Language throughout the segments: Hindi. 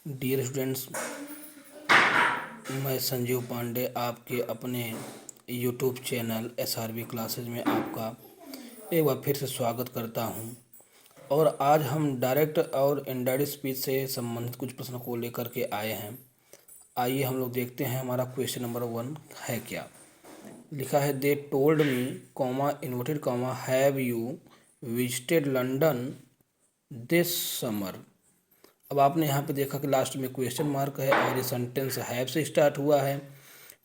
डियर स्टूडेंट्स, मैं संजीव पांडे आपके अपने यूट्यूब चैनल SRB क्लासेज में आपका एक बार फिर से स्वागत करता हूं। और आज हम डायरेक्ट और इनडायरेक्ट स्पीच से संबंधित कुछ प्रश्नों को लेकर के आए हैं। आइए हम लोग देखते हैं हमारा क्वेश्चन नंबर 1 है क्या। लिखा है they told me comma inverted comma have you visited London this summer. अब आपने यहाँ पे देखा कि लास्ट में क्वेश्चन मार्क है और ये सेंटेंस हैव से स्टार्ट हुआ है।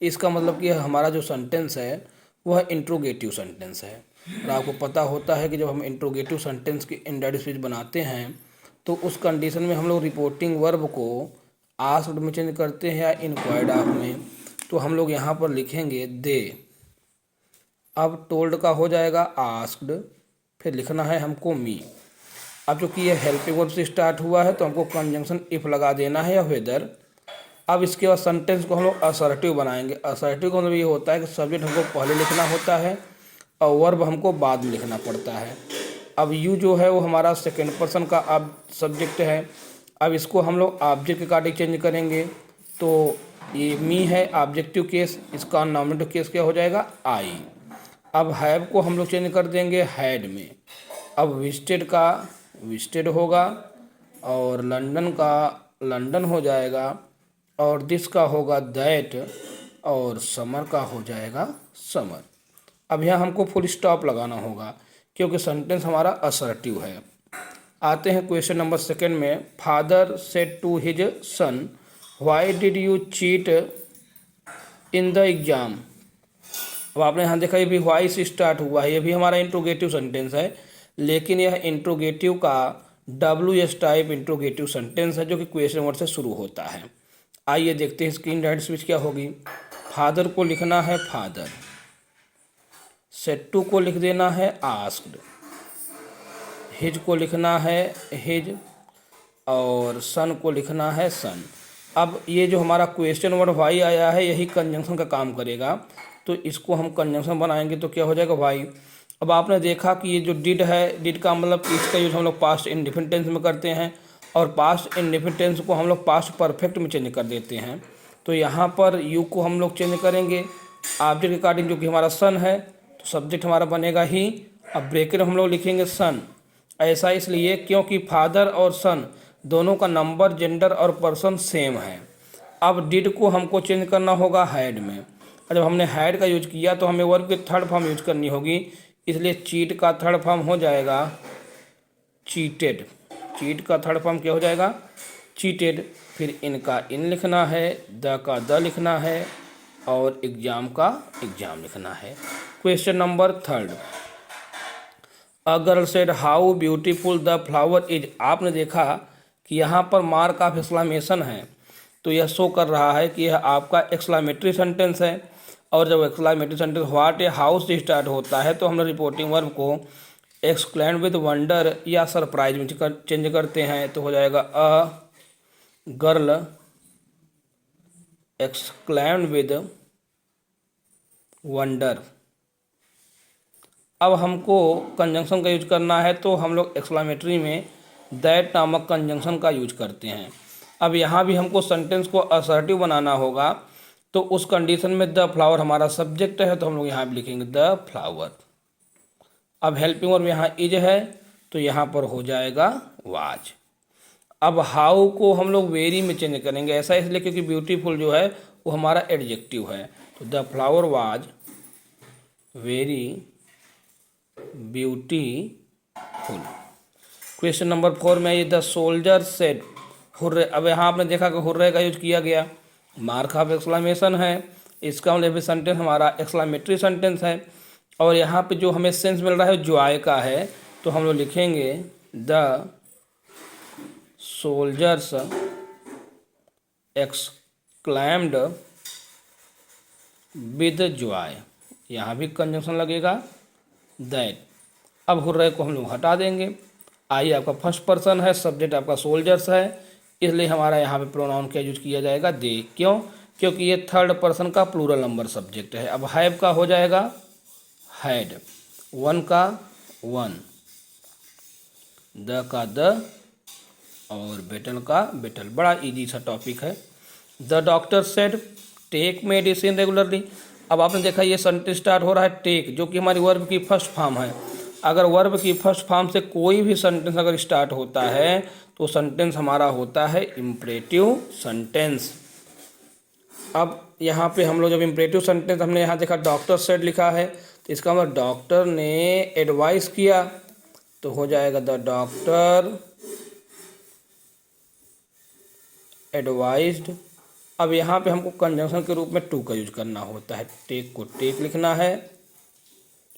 इसका मतलब कि हमारा जो सेंटेंस है वह इंट्रोगेटिव सेंटेंस है। और आपको पता होता है कि जब हम इंट्रोगेटिव सेंटेंस की इनडायरेक्ट स्पीच बनाते हैं तो उस कंडीशन में हम लोग रिपोर्टिंग वर्ब को आस्क्ड में चेंज करते हैं या इंक्वायर्ड ऑफ में। तो हम लोग यहाँ पर लिखेंगे दे। अब टोल्ड का हो जाएगा आस्क्ड, फिर लिखना है हमको मी। अब चूँकि ये हेल्पिंग वर्ब से स्टार्ट हुआ है तो हमको कंजंक्शन इफ लगा देना है या वेदर। अब इसके बाद सेंटेंस को हम लोग असर्टिव बनाएंगे। असर्टिव का मतलब ये होता है कि सब्जेक्ट हमको पहले लिखना होता है और वर्ब हमको बाद में लिखना पड़ता है। अब यू जो है वो हमारा सेकेंड पर्सन का अब सब्जेक्ट है। अब इसको हम लोग ऑब्जेक्ट के अकॉर्डिंग चेंज करेंगे। तो ये मी है ऑब्जेक्टिव केस, इसका नॉमिनेटिव केस क्या हो जाएगा आई। अब हैव को हम लोग चेंज कर देंगे हैड में। अब विजिटेड का विजिटेड होगा और लंदन का लंदन हो जाएगा और दिस का होगा दैट और समर का हो जाएगा समर। अब यहाँ हमको फुल स्टॉप लगाना होगा क्योंकि सेंटेंस हमारा असर्टिव है। आते हैं क्वेश्चन नंबर 2 में। Father said to his son why did you cheat in the exam. अब आपने यहाँ देखा ये भी व्हाई से स्टार्ट हुआ है। ये भी हमारा इंट्रोगेटिव सेंटेंस है, लेकिन यह इंट्रोगेटिव का WS टाइप इंट्रोगेटिव सेंटेंस है जो कि क्वेश्चन वर्ड से शुरू होता है। आइए देखते हैं इसकी इनडायरेक्ट स्पीच क्या होगी। फादर को लिखना है फादर, सेड टू को लिख देना है आस्क्ड, हिज को लिखना है हिज और सन को लिखना है सन। अब ये जो हमारा क्वेश्चन वर्ड वाई आया है यही कंजंक्शन का काम करेगा, तो इसको हम कंजंक्शन बनाएंगे तो क्या हो जाएगा वाई। अब आपने देखा कि ये जो डिड है, डिड का मतलब इसका यूज हम लोग पास्ट इंडेफिनिट टेंस में करते हैं और पास्ट इंडेफिनिट टेंस को हम लोग पास्ट परफेक्ट में चेंज कर देते हैं। तो यहाँ पर यू को हम लोग चेंज करेंगे ऑब्जेक्ट के अकॉर्डिंग, जो कि हमारा सन है तो सब्जेक्ट हमारा बनेगा ही। अब ब्रैकेट में हम लोग लिखेंगे सन। ऐसा इसलिए क्योंकि फादर और सन दोनों का नंबर, जेंडर और पर्सन सेम है। अब डिड को हमको चेंज करना होगा हैड में। और जब हमने हैड का यूज किया तो हमें वर्ब की थर्ड फॉर्म यूज करनी होगी, इसलिए चीट का थर्ड फॉर्म हो जाएगा चीटेड। चीट का थर्ड फॉर्म क्या हो जाएगा चीटेड। फिर इनका इन लिखना है, द का द लिखना है और एग्जाम का एग्जाम लिखना है। Question number 3। A girl said how beautiful the flower is. आपने देखा कि यहाँ पर मार्क ऑफ एक्सक्लेमेशन है, तो यह शो कर रहा है कि यह आपका एक्सक्लेमेटरी सेंटेंस है। और जब एक्सक्लेमेटरी सेंटेंस व्हाट या हाउ से स्टार्ट होता है तो हम लोग रिपोर्टिंग वर्ब को एक्सक्लेम विद वंडर या सरप्राइज में चेंज करते हैं, तो हो जाएगा a girl exclaimed with wonder. अब हमको कंजंक्शन का यूज करना है तो हम लोग एक्सक्लेमेटरी में दैट नामक कंजंक्शन का यूज करते हैं। अब यहाँ भी हमको सेंटेंस को असर्टिव बनाना होगा, तो उस कंडीशन में द फ्लावर हमारा सब्जेक्ट है तो हम लोग यहाँ पे लिखेंगे द फ्लावर। अब हेल्पिंग वर्ब यहाँ इज है तो यहाँ पर हो जाएगा वाज। अब हाउ को हम लोग वेरी में चेंज करेंगे, ऐसा इसलिए क्योंकि ब्यूटीफुल जो है वो हमारा एडजेक्टिव है। तो the flower was very beautiful. Question number 4 में ये द सोल्जर सेड हुर्रे। अब यहाँ आपने देखा कि हुर्रे का यूज किया गया, मार्क ऑफ एक्सक्लेमेशन है, इसका मतलब सेंटेंस हमारा एक्सक्लेमेटरी सेंटेंस है। और यहाँ पे जो हमें सेंस मिल रहा है जॉय का है, तो हम लोग लिखेंगे the soldiers exclaimed with Joy. यहाँ भी कंजंक्शन लगेगा दैट। अब हुर्रे को हम लोग हटा देंगे। आई आपका फर्स्ट पर्सन है, सब्जेक्ट आपका सोल्जर्स है, इसलिए हमारा यहाँ पे प्रोनाउन का यूज किया जाएगा दे। क्यों? क्योंकि ये थर्ड पर्सन का प्लूरल नंबर सब्जेक्ट है। अब हैव का हो जाएगा हैड, वन का वन, द का द और बेटल का बेटल। बड़ा इजी सा टॉपिक है। The doctor said take medicine regularly. अब आपने देखा ये सेंटेंस स्टार्ट हो रहा है टेक, जो कि हमारी वर्ब की फर्स्ट फॉर्म है। अगर वर्ब की फर्स्ट फॉर्म से कोई भी सेंटेंस अगर स्टार्ट होता है तो सेंटेंस हमारा होता है इम्परेटिव सेंटेंस। अब यहाँ पे हम लोग जब इम्परेटिव सेंटेंस हमने यहाँ देखा डॉक्टर सेड लिखा है, तो इसका मतलब डॉक्टर ने एडवाइस किया, तो हो जाएगा द डॉक्टर एडवाइज्ड। अब यहाँ पे हमको कंजंक्शन के रूप में टू का यूज करना होता है। टेक को टेक लिखना है,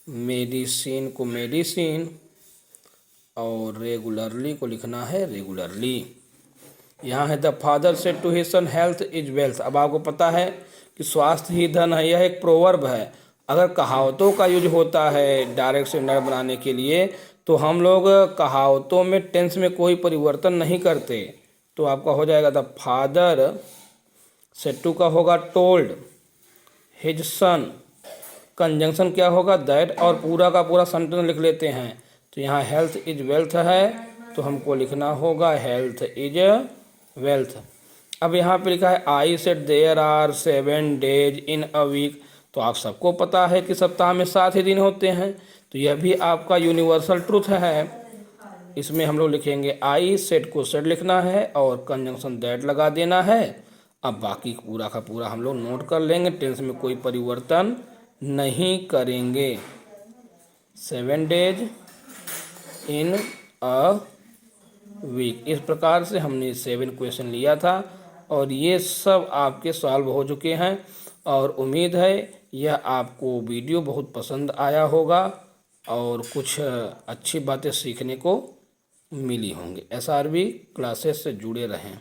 मेडिसिन को मेडिसिन, और रेगुलरली को लिखना है रेगुलरली। यहाँ है the father said to his son health is wealth. अब आपको पता है कि स्वास्थ्य ही धन है, यह एक प्रोवर्ब है। अगर कहावतों का यूज होता है डायरेक्ट सेंटेंस बनाने के लिए, तो हम लोग कहावतों में टेंस में कोई परिवर्तन नहीं करते। तो आपका हो जाएगा द फादर सेड टू का होगा टोल्ड हिज सन, कंजंक्शन क्या होगा दैट, और पूरा का पूरा सेंटेंस लिख लेते हैं। तो यहाँ हेल्थ इज वेल्थ है, तो हमको लिखना होगा हेल्थ इज वेल्थ। अब यहाँ पे लिखा है I said there are 7 days in a week. तो आप सबको पता है कि सप्ताह में 7 ही दिन होते हैं, तो यह भी आपका यूनिवर्सल ट्रूथ है। इसमें हम लोग लिखेंगे आई सेड को सेड लिखना है और कंजंक्शन दैट लगा देना है। अब बाकी पूरा का पूरा हम लोग नोट कर लेंगे, टेंस में कोई परिवर्तन नहीं करेंगे। 7 डेज इन अ वीक, इस प्रकार से हमने 7 क्वेश्चन लिया था और ये सब आपके सॉल्व हो चुके हैं। और उम्मीद है यह आपको वीडियो बहुत पसंद आया होगा और कुछ अच्छी बातें सीखने को मिली होंगी। SRB क्लासेस से जुड़े रहें।